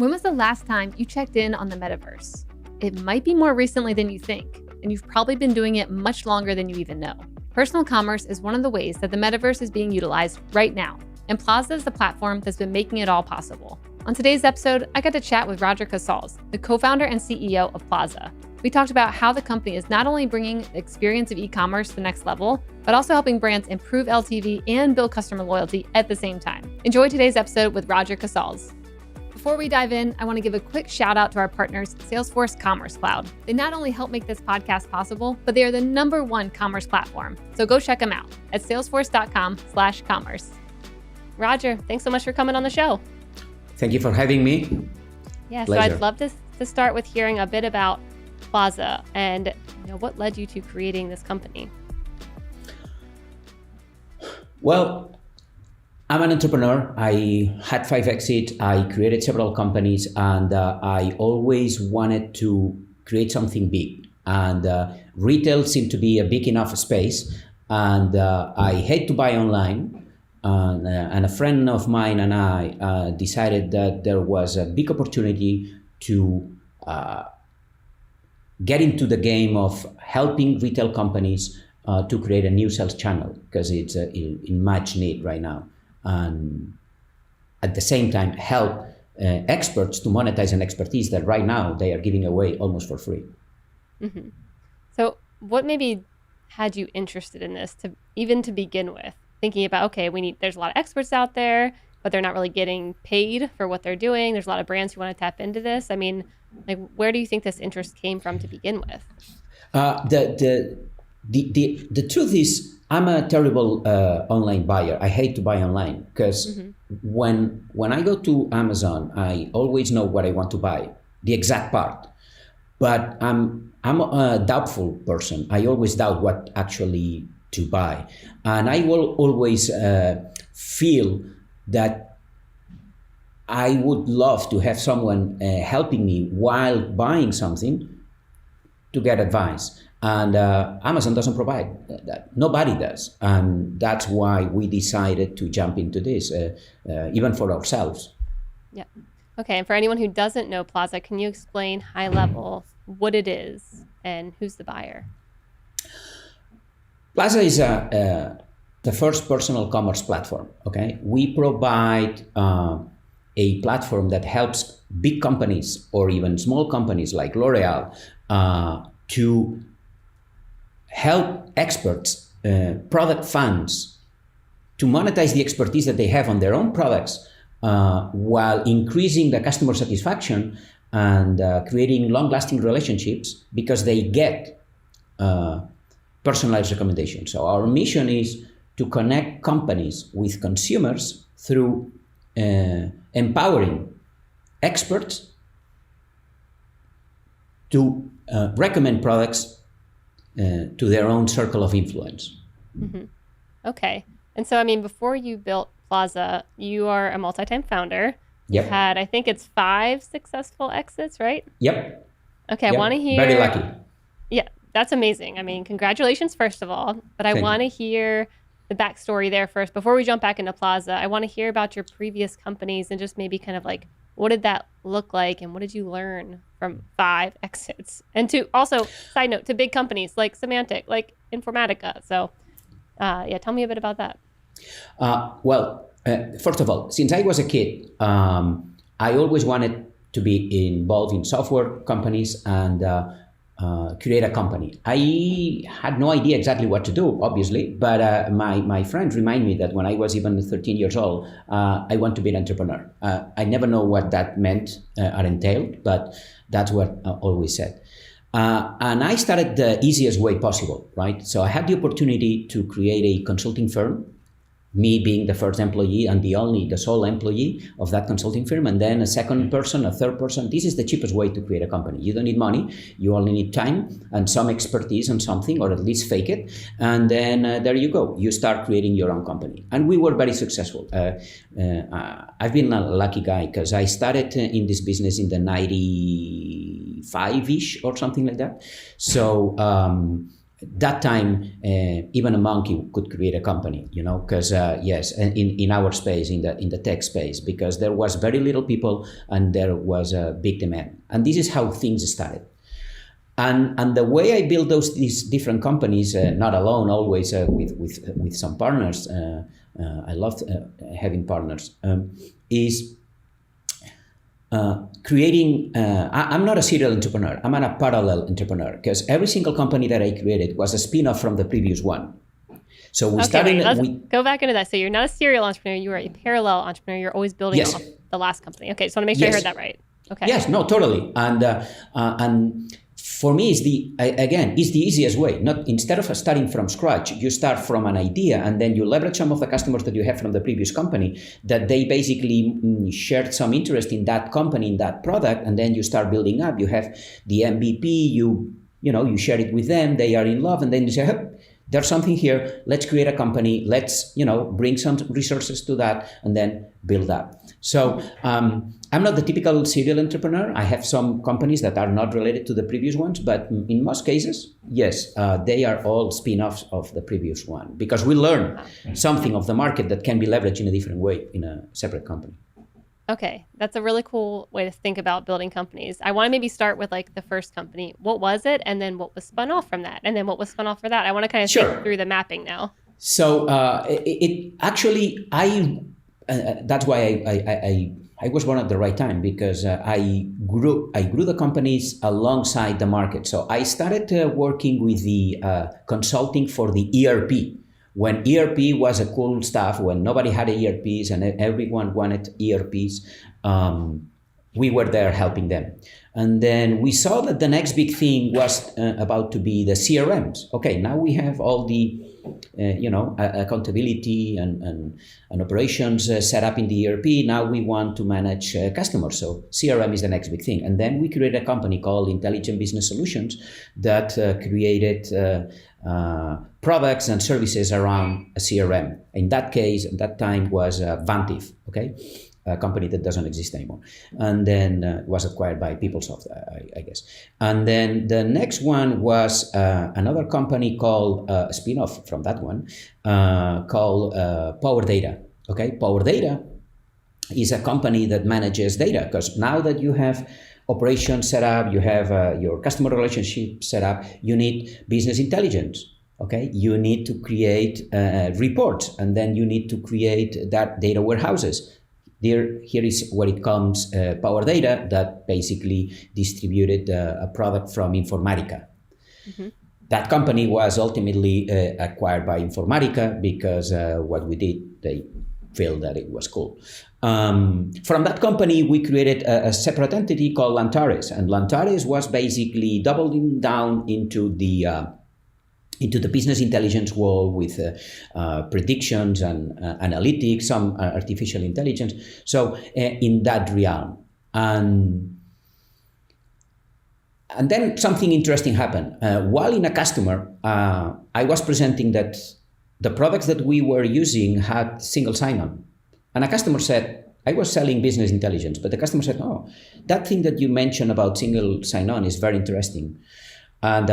When was the last time you checked in on the Metaverse? It might be more recently than you think, and you've probably been doing it much longer than you even know. Personal commerce is one of the ways that the Metaverse is being utilized right now, and Plazah is the platform that's been making it all possible. On today's episode, I got to chat with Roger Casals, the co-founder and CEO of Plazah. We talked about how the company is not only bringing the experience of e-commerce to the next level, but also helping brands improve LTV and build customer loyalty at the same time. Enjoy today's episode with Roger Casals. Before we dive in, I want to give a quick shout out to our partners, Salesforce Commerce Cloud. They not only help make this podcast possible, but they are the #1 commerce platform. So go check them out at salesforce.com/commerce. Roger, thanks so much for coming on the show. Thank you for having me. Yeah, Pleasure. So I'd love to start with hearing a bit about Plazah and what led you to creating this company. Well, I'm an entrepreneur. I had 5 exits. I created several companies, and I always wanted to create something big. And retail seemed to be a big enough space, and I hate to buy online. And a friend of mine and I decided that there was a big opportunity to get into the game of helping retail companies to create a new sales channel, because it's in much need right now. And at the same time help experts to monetize an expertise that right now they are giving away almost for free. Mm-hmm. So what maybe had you interested in this to begin with? Thinking about, okay, there's a lot of experts out there, but they're not really getting paid for what they're doing. There's a lot of brands who want to tap into this. I mean, like, where do you think this interest came from to begin with? The truth is, I'm a terrible online buyer. I hate to buy online because when I go to Amazon, I always know what I want to buy, the exact part. But I'm a doubtful person. I always doubt what actually to buy, and I will always feel that I would love to have someone helping me while buying something to get advice. And Amazon doesn't provide that. Nobody does. And that's why we decided to jump into this, even for ourselves. Yeah. Okay. And for anyone who doesn't know Plazah, can you explain high level what it is and who's the buyer? Plazah is the first personal commerce platform. Okay. We provide a platform that helps big companies or even small companies like L'Oreal to help experts, product fans, to monetize the expertise that they have on their own products while increasing the customer satisfaction and creating long-lasting relationships because they get personalized recommendations. So our mission is to connect companies with consumers through empowering experts to recommend products to their own circle of influence. Mm-hmm. Okay. And so, I mean, before you built Plazah, you are a multi-time founder. Yep. You've had, I think it's 5 successful exits, right? Yep. Okay. Yep. I want to hear. Very lucky. Yeah, that's amazing. I mean, congratulations, first of all. But I want to hear the backstory there first. Before we jump back into Plazah, I want to hear about your previous companies and just maybe kind of like, what did that look like and what did you learn from 5 exits? And to also, side note, to big companies like Semantic, like Informatica. So tell me a bit about that. First of all, since I was a kid, I always wanted to be involved in software companies and create a company. I had no idea exactly what to do, obviously, but my friends remind me that when I was even 13 years old, I want to be an entrepreneur. I never know what that meant or entailed, but that's what I always said. And I started the easiest way possible, right? So I had the opportunity to create a consulting firm, me being the first employee and the sole employee of that consulting firm, and then a second person, a third person. This is the cheapest way to create a company. You don't need money, you only need time and some expertise on something, or at least fake it. And then there you go, you start creating your own company. And we were very successful. I've been a lucky guy because I started in this business in the 95-ish or something like that. So that time, even a monkey could create a company, because yes, in our space, in the tech space, because there was very little people and there was a big demand. And this is how things started. And the way I built these different companies, not alone, always with some partners. I love having partners. Is creating. I'm not a serial entrepreneur. I'm a parallel entrepreneur, because every single company that I created was a spin-off from the previous one. So we started. Let's go back into that. So you're not a serial entrepreneur. You are a parallel entrepreneur. You're always building off the last company. Okay, so I want to make sure I heard that right. Okay. Yes. No. Totally. And for me, it's the easiest way. Not instead of starting from scratch, you start from an idea and then you leverage some of the customers that you have from the previous company, that they basically shared some interest in that company, in that product, and then you start building up. You have the MVP, you share it with them, they are in love, and then you say, hey, there's something here, let's create a company, let's bring some resources to that, and then build up. So I'm not the typical serial entrepreneur. I have some companies that are not related to the previous ones, but in most cases, yes, they are all spin-offs of the previous one, because we learn something of the market that can be leveraged in a different way in a separate company. Okay, that's a really cool way to think about building companies. I want to maybe start with like the first company. What was it? And then what was spun off from that? And then what was spun off for that? I want to kind of think through the mapping now. So that's why I was born at the right time, because I grew the companies alongside the market. So I started working with the consulting for the ERP. When ERP was a cool stuff, when nobody had ERPs and everyone wanted ERPs, we were there helping them. And then we saw that the next big thing was about to be the CRMs. Okay, now we have all the accountability and operations set up in the ERP. Now we want to manage customers. So CRM is the next big thing. And then we created a company called Intelligent Business Solutions that created products and services around a CRM. In that case, at that time was Vantiv, okay? A company that doesn't exist anymore. And then was acquired by PeopleSoft, I guess. And then the next one was another company called, a spin-off from that one, called Power Data. Okay, Power Data is a company that manages data, because now that you have operations set up, you have your customer relationship set up, you need business intelligence. Okay, you need to create reports, and then you need to create that data warehouses. Here is where it comes Power Data, that basically distributed a product from Informatica. Mm-hmm. That company was ultimately acquired by Informatica because what we did, they felt that it was cool. From that company, we created a separate entity called Lantares, and Lantares was basically doubling down into the business intelligence world with predictions and analytics, some artificial intelligence. So in that realm. And then something interesting happened. While in a customer, I was presenting that the products that we were using had single sign-on. And a customer said, I was selling business intelligence, but the customer said, oh, that thing that you mentioned about single sign-on is very interesting. And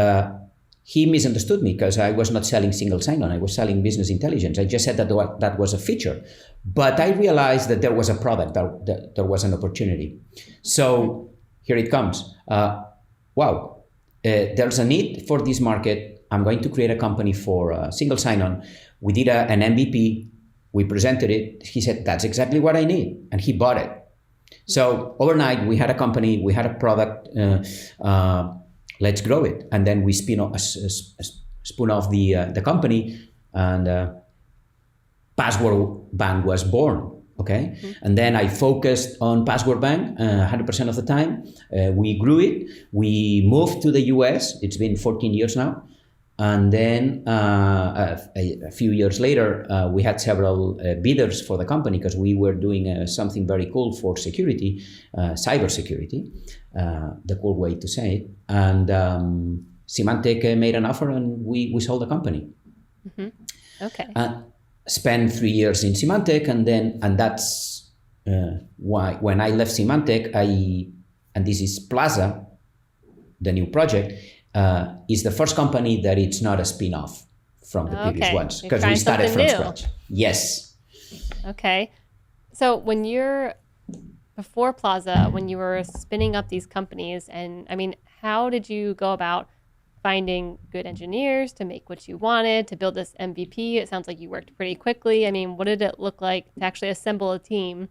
he misunderstood me, because I was not selling single sign-on. I was selling business intelligence. I just said that that was a feature. But I realized that there was a product, that there was an opportunity. So here it comes. Wow, there's a need for this market. I'm going to create a company for single sign-on. We did an MVP. We presented it. He said, that's exactly what I need. And he bought it. So overnight, we had a company, we had a product. Let's grow it. And then we spun off the company, and Password Bank was born. Okay. Mm-hmm. And then I focused on Password Bank 100% of the time. We grew it. We moved to the US. It's been 14 years now. And then a few years later, we had several bidders for the company, because we were doing something very cool for security, cybersecurity, the cool way to say it. And Symantec made an offer, and we sold the company. Mm-hmm. Okay. Spent 3 years in Symantec, and that's why when I left Symantec, and this is Plazah, the new project. is the first company that it's not a spin-off from the previous ones, because we started from scratch. Yes. Okay. So before Plazah, when you were spinning up these companies, and I mean, how did you go about finding good engineers to make what you wanted, to build this MVP? It sounds like you worked pretty quickly. I mean, what did it look like to actually assemble a team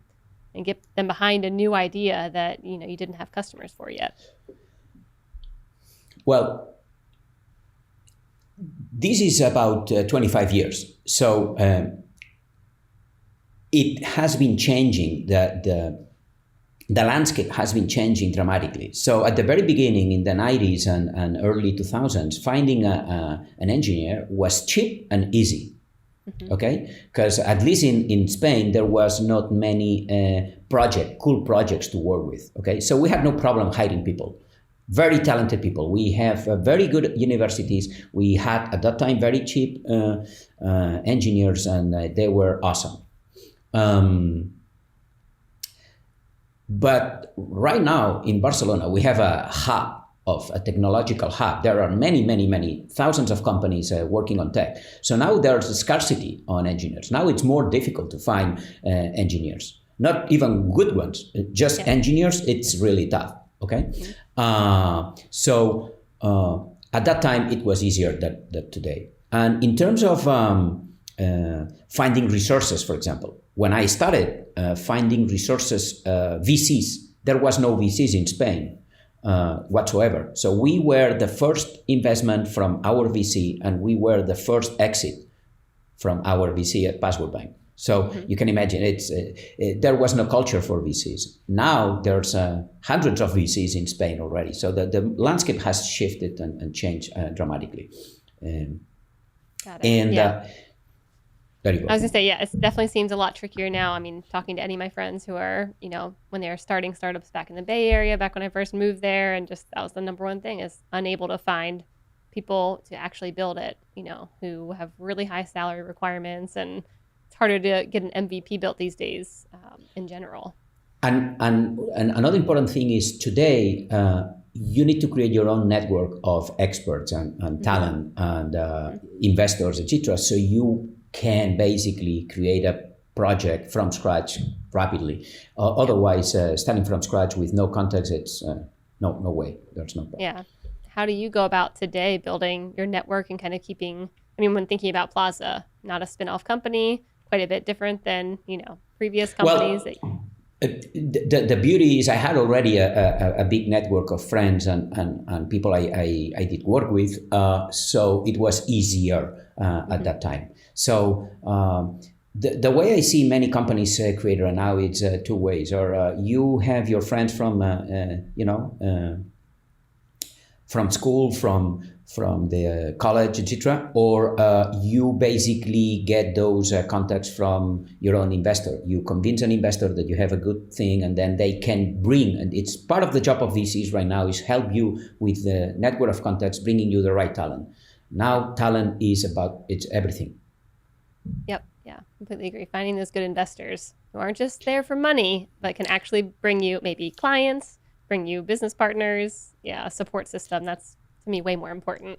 and get them behind a new idea that, you didn't have customers for yet? Well, this is about 25 years. So it has been changing. The landscape has been changing dramatically. So at the very beginning, in the 90s and early 2000s, finding an engineer was cheap and easy. Okay, because at least in Spain, there was not many cool projects to work with. Okay, so we had no problem hiring people. Very talented people. We have very good universities. We had at that time very cheap engineers, and they were awesome. But right now in Barcelona, we have a technological hub. There are many thousands of companies working on tech. So now there's a scarcity on engineers. Now it's more difficult to find engineers, not even good ones, just engineers. It's really tough. Okay. So at that time it was easier than today. And in terms of finding resources, for example, when I started finding resources, VCs, there was no VCs in Spain whatsoever. So we were the first investment from our VC, and we were the first exit from our VC at Password Bank. So you can imagine there was no culture for VCs. Now there's hundreds of VCs in Spain already. So the landscape has shifted and changed dramatically. Got it. There you go. I was gonna say, it definitely seems a lot trickier now. I mean, talking to any of my friends who are, when they were starting startups back in the Bay Area, back when I first moved there, and just that was the number one thing, is unable to find people to actually build it, who have really high salary requirements, and it's harder to get an MVP built these days in general. And another important thing is today, you need to create your own network of experts and talent and investors, etc. So you can basically create a project from scratch rapidly. Otherwise, starting from scratch with no context, it's no way. There's no point. Yeah. How do you go about today building your network and kind of keeping, when thinking about Plazah, not a spin-off company, quite a bit different than, previous companies? Well, the beauty is I had already a big network of friends and people I did work with, so it was easier at that time. So the way I see many companies create right now, it's two ways. Or you have your friends from school, from the college, etc., or you basically get those contacts from your own investor. You convince an investor that you have a good thing, and then they can bring, and it's part of the job of VCs right now, is help you with the network of contacts, bringing you the right talent. Now talent is it's everything. Yep. Yeah, completely agree. Finding those good investors who aren't just there for money, but can actually bring you maybe clients, bring you business partners, a support system. That's, to me, way more important.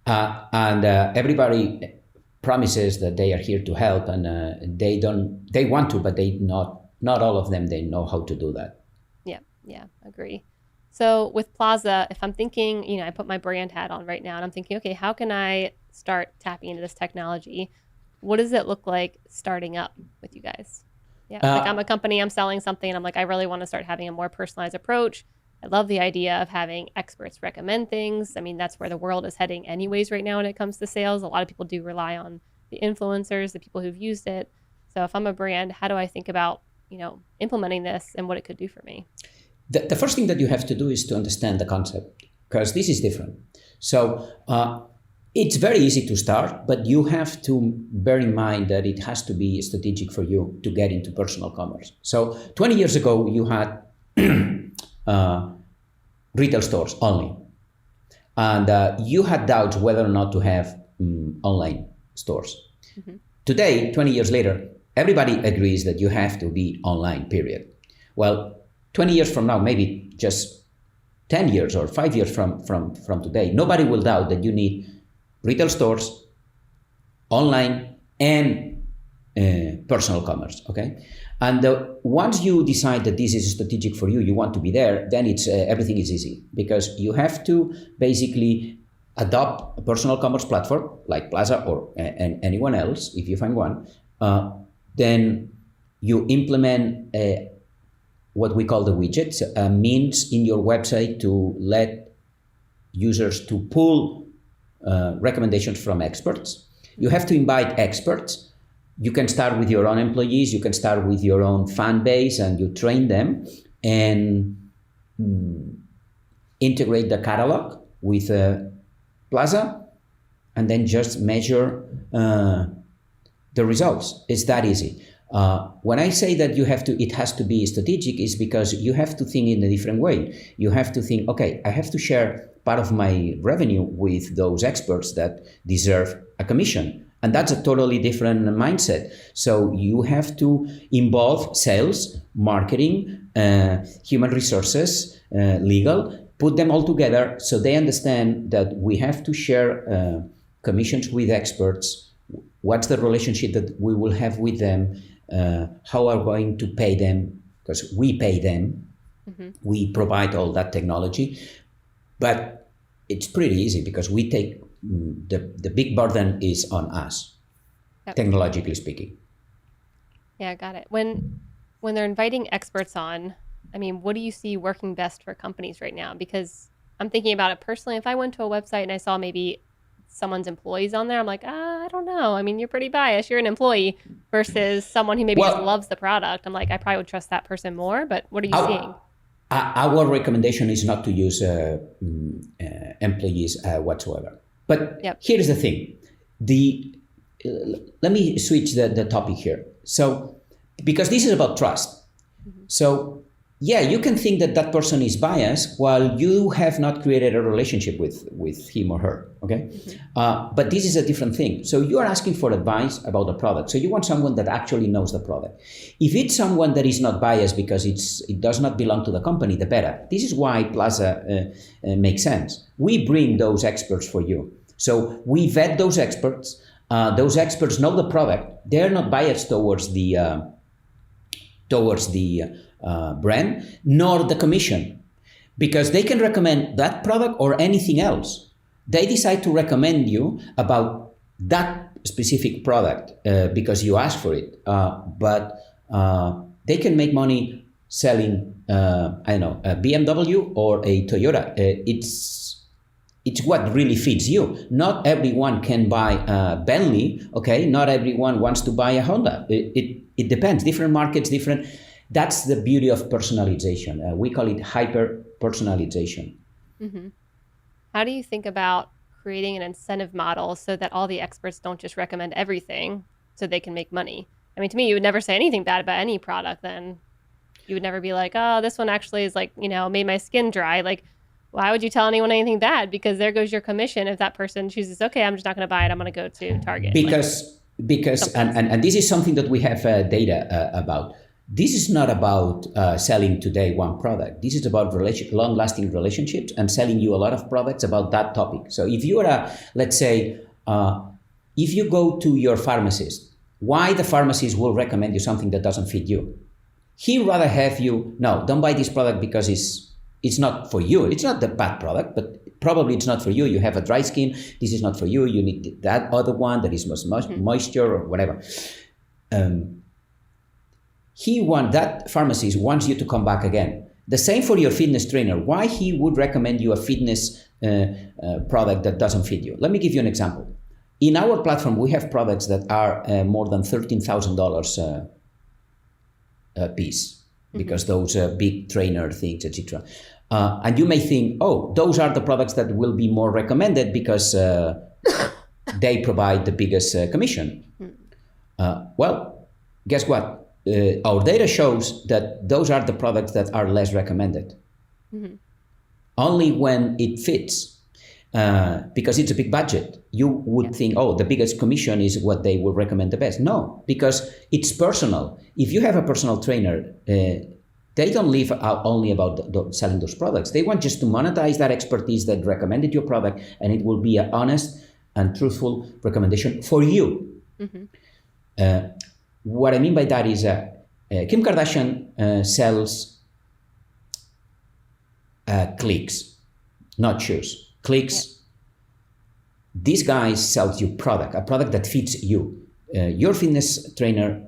And everybody promises that they are here to help, and they want to, but not all of them, they know how to do that. Yeah, agree. So with Plazah, if I'm thinking, I put my brand hat on right now, and I'm thinking, okay, how can I start tapping into this technology? What does it look like starting up with you guys? Like I'm a company, I'm selling something, and I'm like, I really want to start having a more personalized approach. I love the idea of having experts recommend things. I mean, that's where the world is heading anyways right now when it comes to sales. A lot of people do rely on the influencers, the people who've used it. So if I'm a brand, how do I think about, implementing this and what it could do for me? The first thing that you have to do is to understand the concept, because this is different. So it's very easy to start, but you have to bear in mind that it has to be strategic for you to get into personal commerce. So 20 years ago, you had retail stores only. And you had doubts whether or not to have online stores. Mm-hmm. Today, 20 years later, everybody agrees that you have to be online, period. Well, 20 years from now, maybe just 10 years or 5 years from today, nobody will doubt that you need retail stores, online, and personal commerce, okay? And once you decide that this is strategic for you, you want to be there, then it's everything is easy, because you have to basically adopt a personal commerce platform like Plazah or anyone else, if you find one. Then you implement what we call the widgets, a means in your website to let users to pull recommendations from experts. You have to invite experts. You can start with your own employees, you can start with your own fan base, and you train them and integrate the catalog with Plazah, and then just measure the results. It's that easy. When I say that it has to be strategic, is because you have to think in a different way. You have to think, okay, I have to share part of my revenue with those experts that deserve a commission. And that's a totally different mindset. So you have to involve sales, marketing, human resources, legal, put them all together so they understand that we have to share commissions with experts. What's the relationship that we will have with them? How are we going to pay them? Because we pay them. Mm-hmm. We provide all that technology. But it's pretty easy because we take the big burden is on us, yep. Technologically speaking. Yeah, got it. When they're inviting experts on, I mean, what do you see working best for companies right now? Because I'm thinking about it personally. If I went to a website and I saw maybe someone's employees on there, I'm like, I don't know. I mean, you're pretty biased. You're an employee versus someone who maybe just loves the product. I'm like, I probably would trust that person more. But what are you seeing? Our recommendation is not to use employees whatsoever. But yep. Here's the thing. Let me switch the topic here. So, because this is about trust. Mm-hmm. So, yeah, you can think that person is biased while you have not created a relationship with him or her, okay? Mm-hmm. But this is a different thing. So you are asking for advice about the product. So you want someone that actually knows the product. If it's someone that is not biased because it does not belong to the company, the better. This is why Plazah makes sense. We bring those experts for you. So we vet those experts. Those experts know the product. They're not biased towards the brand, nor the commission, because they can recommend that product or anything else. They decide to recommend you about that specific product because you asked for it, but they can make money selling, a BMW or a Toyota. It's what really fits you. Not everyone can buy a Bentley, okay? Not everyone wants to buy a Honda. It depends, different markets, different. That's the beauty of personalization. We call it hyper-personalization. Mm-hmm. How do you think about creating an incentive model so that all the experts don't just recommend everything so they can make money? I mean, to me, you would never say anything bad about any product then. You would never be like, oh, this one actually is like, made my skin dry. Like, why would you tell anyone anything bad? Because there goes your commission if that person chooses, okay, I'm just not going to buy it. I'm going to go to Target. Because this is something that we have data about. This is not about selling today one product. This is about long-lasting relationships and selling you a lot of products about that topic. So if you are let's say, if you go to your pharmacist, why the pharmacist will recommend you something that doesn't fit you? He'd rather have you, no, don't buy this product because it's not for you. It's not the bad product, but probably it's not for you. You have a dry skin. This is not for you. You need that other one that is most moisture or whatever. That pharmacist wants you to come back again. The same for your fitness trainer. Why he would recommend you a fitness product that doesn't fit you? Let me give you an example. In our platform, we have products that are more than $13,000 a piece, because those big trainer things, etc. And you may think, oh, those are the products that will be more recommended because they provide the biggest commission. Well, guess what? Our data shows that those are the products that are less recommended. Mm-hmm. Only when it fits, because it's a big budget. You would think, oh, the biggest commission is what they will recommend the best. No, because it's personal. If you have a personal trainer, they don't live out only about selling those products. They want just to monetize that expertise that recommended your product, and it will be an honest and truthful recommendation for you. Mm-hmm. What I mean by that is Kim Kardashian sells clicks, not shoes. Clicks. Yeah. This guy sells you a product that fits you. Your fitness trainer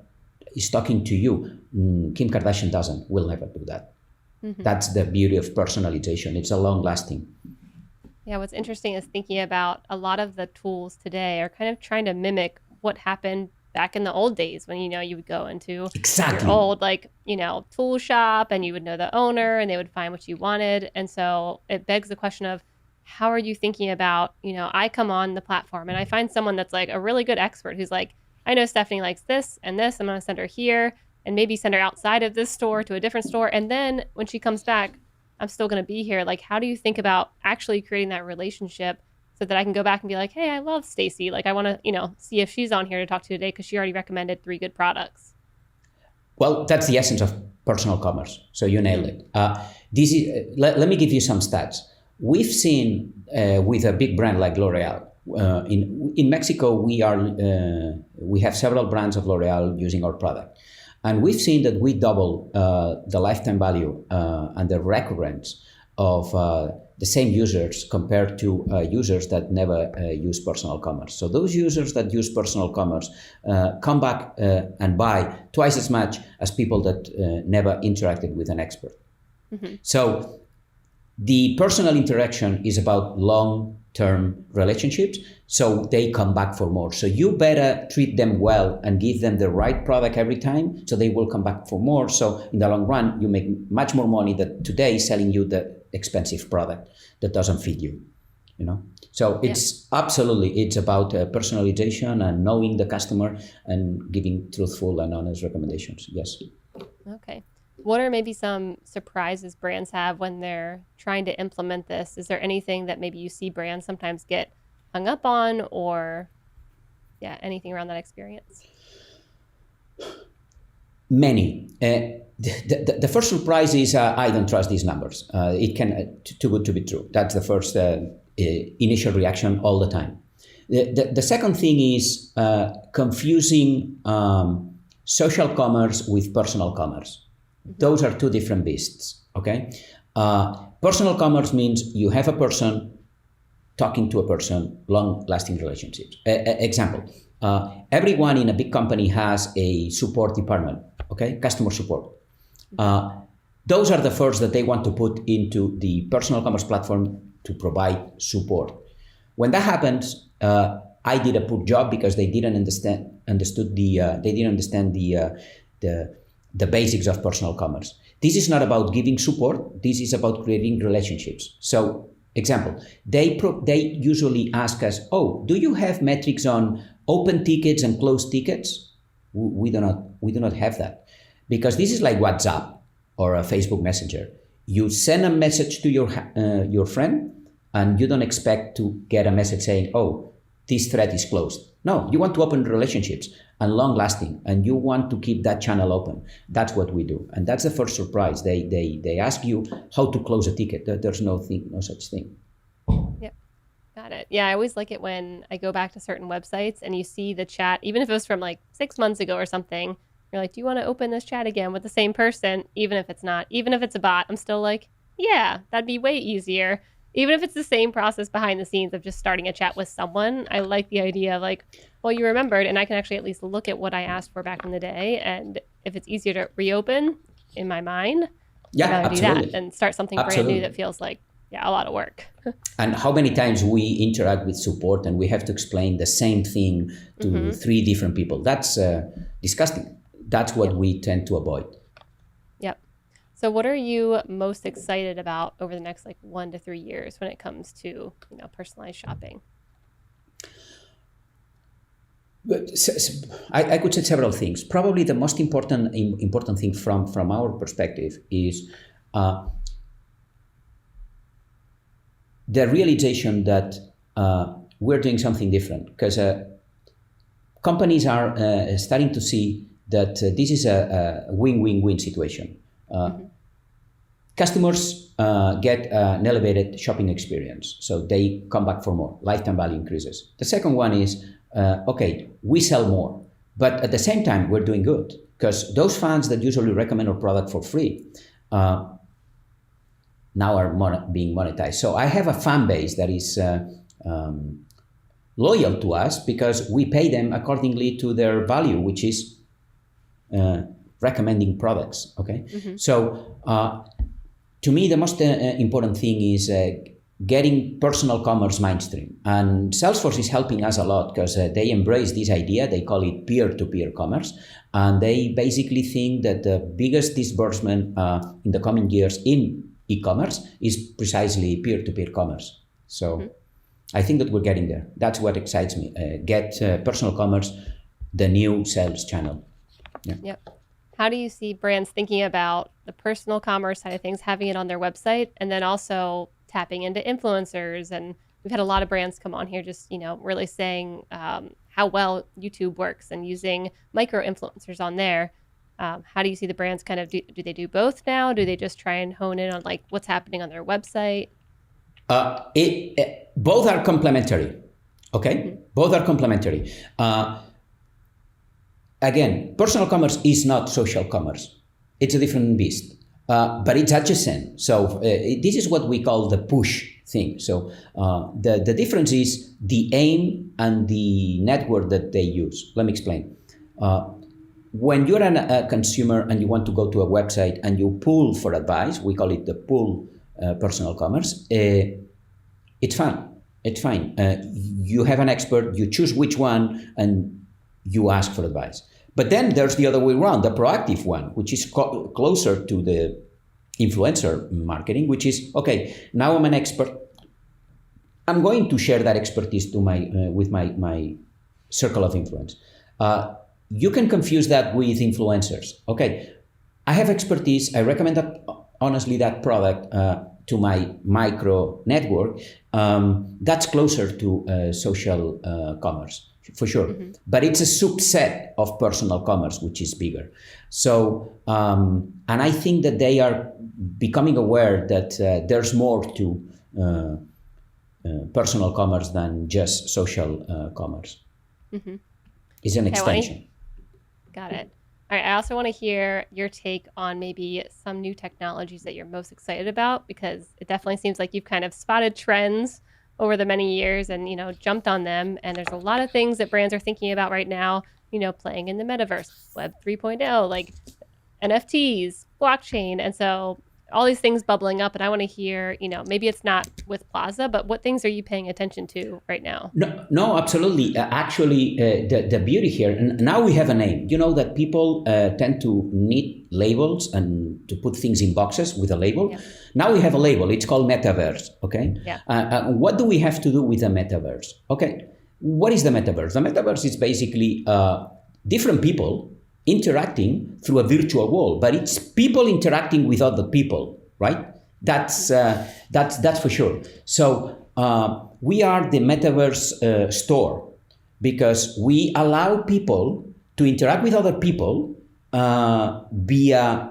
is talking to you. Kim Kardashian will never do that. Mm-hmm. That's the beauty of personalization. It's a long lasting. Yeah, what's interesting is thinking about a lot of the tools today are kind of trying to mimic what happened back in the old days when, you would go into your old, tool shop and you would know the owner and they would find what you wanted. And so it begs the question of, how are you thinking about, I come on the platform and I find someone that's like a really good expert who's like, I know Stephanie likes this and this, I'm going to send her here and maybe send her outside of this store to a different store. And then when she comes back, I'm still going to be here. Like, how do you think about actually creating that relationship so that I can go back and be like, hey, I love Stacy. Like, I want to, see if she's on here to talk to today because she already recommended 3 good products. Well, that's the essence of personal commerce. So you nailed it. This is. Let me give you some stats. We've seen with a big brand like L'Oreal. In Mexico, we have several brands of L'Oreal using our product. And we've seen that we double the lifetime value and the recurrence of the same users compared to users that never use personal commerce. So those users that use personal commerce come back and buy twice as much as people that never interacted with an expert. Mm-hmm. So the personal interaction is about long-term relationships, so they come back for more. So you better treat them well and give them the right product every time, so they will come back for more. So in the long run, you make much more money than today selling you the expensive product that doesn't fit you. So it's absolutely, it's about personalization and knowing the customer and giving truthful and honest recommendations. Yes. Okay. What are maybe some surprises brands have when they're trying to implement this? Is there anything that maybe you see brands sometimes get hung up on, or anything around that experience? Many. The first surprise is I don't trust these numbers. It can too good to be true. That's the first initial reaction all the time. The second thing is confusing social commerce with personal commerce. Those are 2 different beasts, okay? Personal commerce means you have a person talking to a person, long-lasting relationships. Example, everyone in a big company has a support department, okay? Customer support. Those are the first that they want to put into the personal commerce platform to provide support. When that happens, I did a poor job because they didn't understand the basics of personal commerce. This is not about giving support. This is about creating relationships. So, example, they usually ask us, "Oh, do you have metrics on open tickets and closed tickets?" We do not have that, because this is like WhatsApp or a Facebook Messenger. You send a message to your friend, and you don't expect to get a message saying, "Oh, this thread is closed." No, you want to open relationships and long lasting, and you want to keep that channel open. That's what we do. And that's the first surprise. They ask you how to close a ticket. There's no such thing. Yep. Got it. Yeah, I always like it when I go back to certain websites and you see the chat, even if it was from like 6 months ago or something, you're like, do you want to open this chat again with the same person? Even if it's not, even if it's a bot, I'm still like, yeah, that'd be way easier. Even if it's the same process behind the scenes of just starting a chat with someone, I like the idea of like, well, you remembered, and I can actually at least look at what I asked for back in the day. And if it's easier to reopen in my mind, I'd rather do that and start something brand new that feels like, a lot of work. And how many times we interact with support and we have to explain the same thing to 3 different people. That's disgusting. That's what we tend to avoid. Yep. So what are you most excited about over the next 1 to 3 years when it comes to, personalized shopping? I could say several things. Probably the most important thing from our perspective is the realization that we're doing something different, because companies are starting to see that this is a win-win-win situation. customers get an elevated shopping experience, so they come back for more. Lifetime value increases. The second one is, okay, we sell more, but at the same time, we're doing good because those fans that usually recommend our product for free now are being monetized. So I have a fan base that is loyal to us because we pay them accordingly to their value, which is recommending products. Okay, so to me, the most important thing is getting personal commerce mainstream, and Salesforce is helping us a lot because they embrace this idea. They call it peer-to-peer commerce, and they basically think that the biggest disbursement in the coming years in e-commerce is precisely peer-to-peer commerce. So I think that we're getting there. That's what excites me. Get personal commerce the new sales channel. Yeah. Yep. How do you see brands thinking about the personal commerce side of things, having it on their website, and then also tapping into influencers? And we've had a lot of brands come on here just, really saying how well YouTube works and using micro influencers on there. How do you see the brands kind of do they do both now? Do they just try and hone in on like what's happening on their website? Both are complementary. Okay, both are complementary. Again, personal commerce is not social commerce. It's a different beast, but it's adjacent. So this is what we call the push thing. So the difference is the aim and the network that they use. Let me explain. When you're a consumer and you want to go to a website and you pull for advice, we call it the pull personal commerce. It's fun. It's fine. You have an expert, you choose which one, and you ask for advice. But then there's the other way around, the proactive one, which is closer to the influencer marketing, which is, okay, now I'm an expert. I'm going to share that expertise to with my circle of influence. You can confuse that with influencers. Okay, I have expertise. I recommend that, honestly, that product to my micro network. That's closer to social commerce. For sure, but it's a subset of personal commerce, which is bigger. So, and I think that they are becoming aware that there's more to personal commerce than just social commerce. It's an extension. Got it. All right. I also want to hear your take on maybe some new technologies that you're most excited about, because it definitely seems like you've kind of spotted trends over the many years and, jumped on them. And there's a lot of things that brands are thinking about right now, playing in the Metaverse, Web 3.0, like NFTs, blockchain. And so all these things bubbling up. And I want to hear, maybe it's not with Plazah, but what things are you paying attention to right now? No, absolutely. Actually, the beauty here, and now we have a name. You know that people tend to need labels and to put things in boxes with a label. Yeah. Now we have a label. It's called Metaverse. Okay. Yeah. What do we have to do with the Metaverse? Okay. What is the Metaverse? The Metaverse is basically different people interacting through a virtual world, but it's people interacting with other people, right? That's for sure. So we are the Metaverse store because we allow people to interact with other people via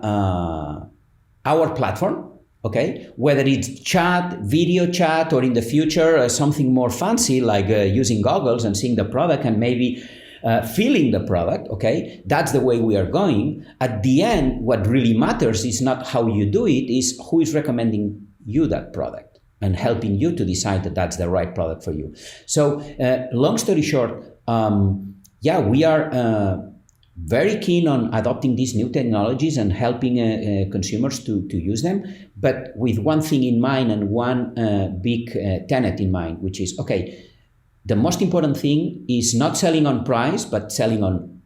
our platform. Okay, whether it's chat, video chat, or in the future something more fancy like using goggles and seeing the product and maybe feeling the product, okay? That's the way we are going. At the end, what really matters is not how you do it, is who is recommending you that product and helping you to decide that that's the right product for you. So long story short, we are very keen on adopting these new technologies and helping consumers to use them, but with one thing in mind and one big tenet in mind, which is, okay, the most important thing is not selling on price, but selling on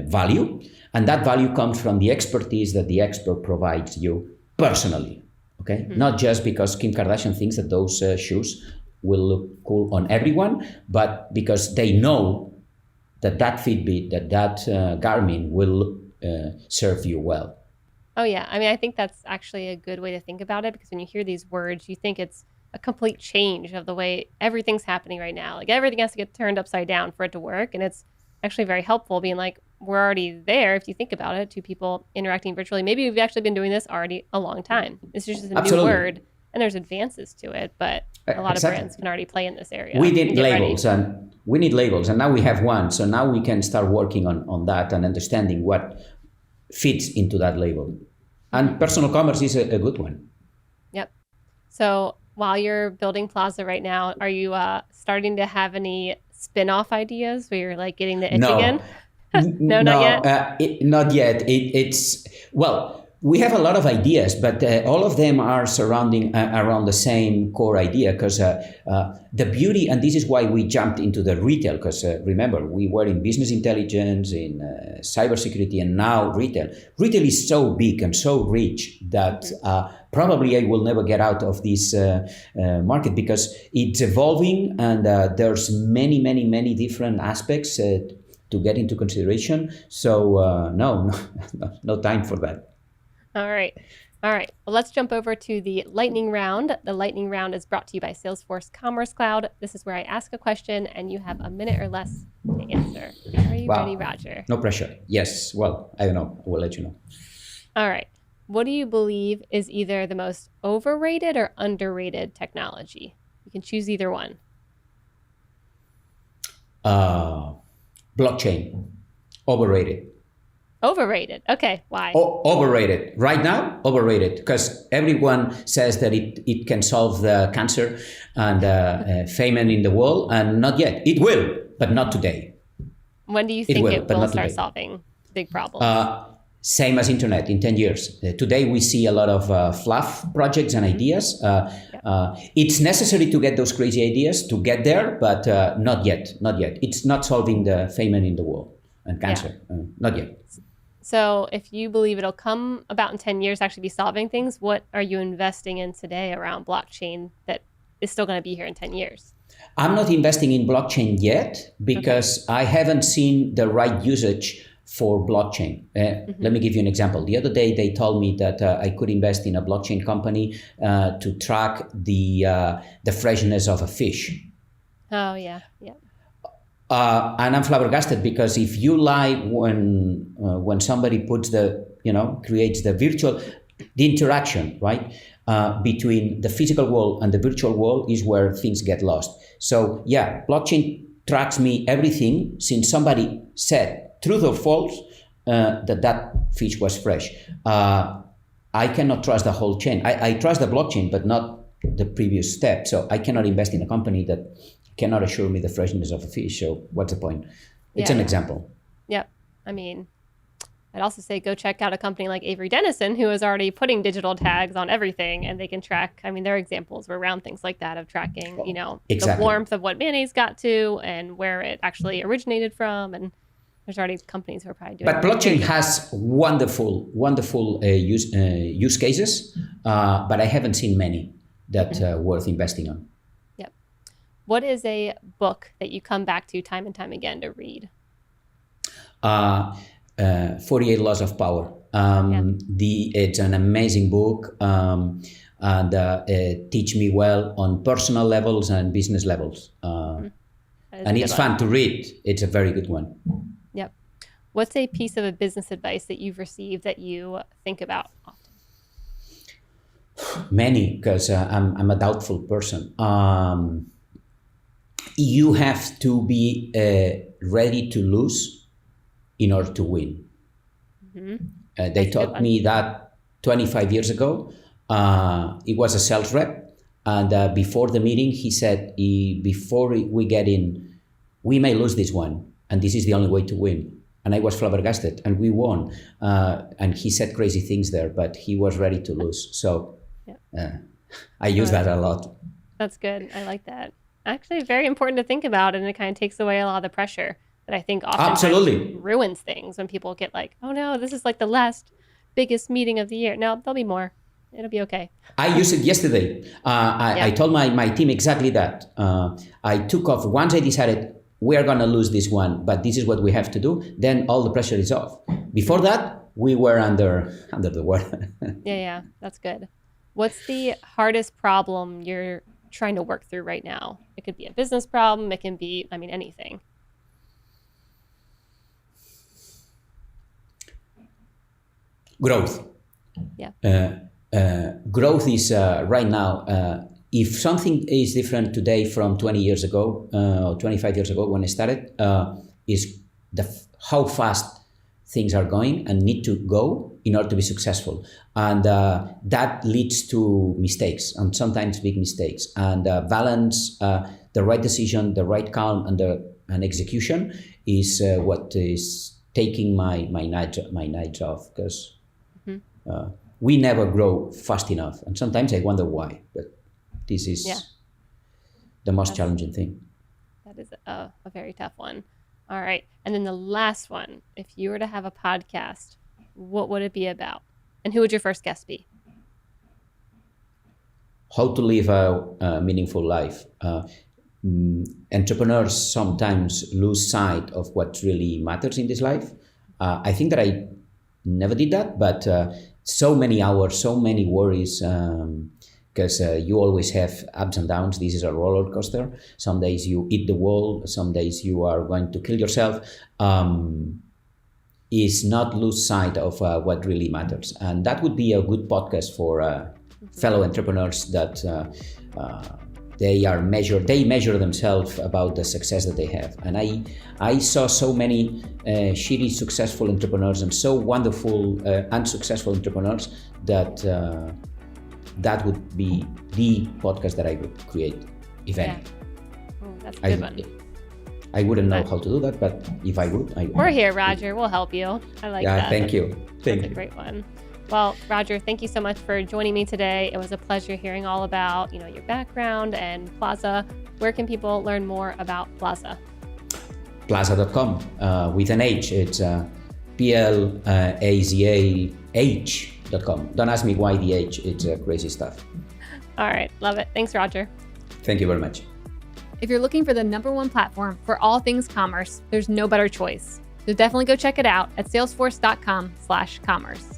value. And that value comes from the expertise that the expert provides you personally, okay? Not just because Kim Kardashian thinks that those shoes will look cool on everyone, but because they know that Fitbit, that Garmin will serve you well. Oh, yeah. I mean, I think that's actually a good way to think about it, because when you hear these words, you think it's a complete change of the way everything's happening right now. Like everything has to get turned upside down for it to work. And it's actually very helpful being like, we're already there. If you think about it, two people interacting virtually, maybe we've actually been doing this already a long time. It's just a Absolutely. new word, and there's advances to it, but a lot Exactly. of brands can already play in this area. We need labels, and now we have one. So now we can start working on that and understanding what fits into that label. And personal commerce is a good one. Yep. So while you're building Plazah right now, are you starting to have any spin-off ideas where you're like getting the itch again? No, not yet. Not yet. It's well, we have a lot of ideas, but all of them are surrounding around the same core idea. Because the beauty, and this is why we jumped into the retail. Because remember, we were in business intelligence, in cybersecurity, and now retail. Retail is so big and so rich that probably I will never get out of this market, because it's evolving, and there's many different aspects to get into consideration. So no time for that. All right. Well, let's jump over to the lightning round. The lightning round is brought to you by Salesforce Commerce Cloud. This is where I ask a question and you have a minute or less to answer. Are you ready, Roger? No pressure. Yes. Well, I don't know. I will let you know. All right. What do you believe is either the most overrated or underrated technology? You can choose either one. Blockchain. Overrated. Overrated. Okay. Why? Overrated. Right now, overrated. Because everyone says that it can solve the cancer and famine in the world, and not yet. It will, but not today. When do you think it will start solving big problems? Same as internet in 10 years. Today we see a lot of fluff projects and ideas. It's necessary to get those crazy ideas to get there, but not yet. It's not solving the famine in the world and cancer. Not yet. So if you believe it'll come about in 10 years, actually be solving things, what are you investing in today around blockchain that is still going to be here in 10 years? I'm not investing in blockchain yet because I haven't seen the right usage for blockchain. Let me give you an example. The other day, they told me that I could invest in a blockchain company to track the freshness of a fish. Oh, yeah. And I'm flabbergasted, because if you like when somebody puts creates the interaction, right, between the physical world and the virtual world is where things get lost. So yeah, blockchain tracks me everything since somebody said, truth or false, that fish was fresh. I cannot trust the whole chain. I trust the blockchain, but not the previous step. So I cannot invest in a company that cannot assure me the freshness of a fish. So what's the point? It's an example. Yep. I mean, I'd also say go check out a company like Avery Dennison, who is already putting digital tags on everything, and they can track. I mean, their examples were around things like that of tracking, the warmth of what mayonnaise got to and where it actually originated from. And there's already companies who are probably doing. But blockchain has wonderful use cases, but I haven't seen many that worth investing on. Yep. What is a book that you come back to time and time again to read? 48 Laws of Power. It's an amazing book, and teach me well on personal levels and business levels. And it's fun to read. It's a very good one. Yep. What's a piece of business advice that you've received that you think about often? Many, because I'm a doubtful person. You have to be ready to lose in order to win. They taught me that 25 years ago. It was a sales rep, and before the meeting, he said, before we get in, we may lose this one, and this is the only way to win. And I was flabbergasted, and we won. And he said crazy things there, but he was ready to lose. So I use that a lot. That's good. I like that. Actually, very important to think about, and it kind of takes away a lot of the pressure that I think often ruins things when people get like, oh no, this is like the last biggest meeting of the year. No, there'll be more. It'll be okay. I used it yesterday. I told my team exactly that. I took off once I decided we are going to lose this one, but this is what we have to do. Then all the pressure is off. Before that, we were under the water. Yeah, that's good. What's the hardest problem you're trying to work through right now? It could be a business problem. It can be, anything. Growth. Yeah. Growth is right now. If something is different today from 20 years ago, or 25 years ago when I started, is how fast things are going and need to go in order to be successful. And that leads to mistakes, and sometimes big mistakes. And balance the right decision, the right calm, and execution is what is taking my nights off, because we never grow fast enough. And sometimes I wonder why, but this is the most challenging thing. That is a very tough one. All right. And then the last one, if you were to have a podcast, what would it be about? And who would your first guest be? How to live a meaningful life. Entrepreneurs sometimes lose sight of what really matters in this life. I think that I never did that, but so many hours, so many worries, because you always have ups and downs. This is a roller coaster. Some days you eat the world, some days you are going to kill yourself. Is not lose sight of what really matters. And that would be a good podcast for fellow entrepreneurs that they measure themselves about the success that they have. And I saw so many shitty successful entrepreneurs and so wonderful unsuccessful entrepreneurs that that would be the podcast that I would create, if any. That's a good one. I wouldn't know how to do that, but if I would, We're here, Roger. We'll help you. I like that. Thank you. That's a great one. Well, Roger, thank you so much for joining me today. It was a pleasure hearing all about, your background and Plazah. Where can people learn more about Plazah? Plazah.com with an H. It's Plazah.com. Don't ask me why the H. It's crazy stuff. All right. Love it. Thanks, Roger. Thank you very much. If you're looking for the #1 platform for all things commerce, there's no better choice. So definitely go check it out at salesforce.com/commerce.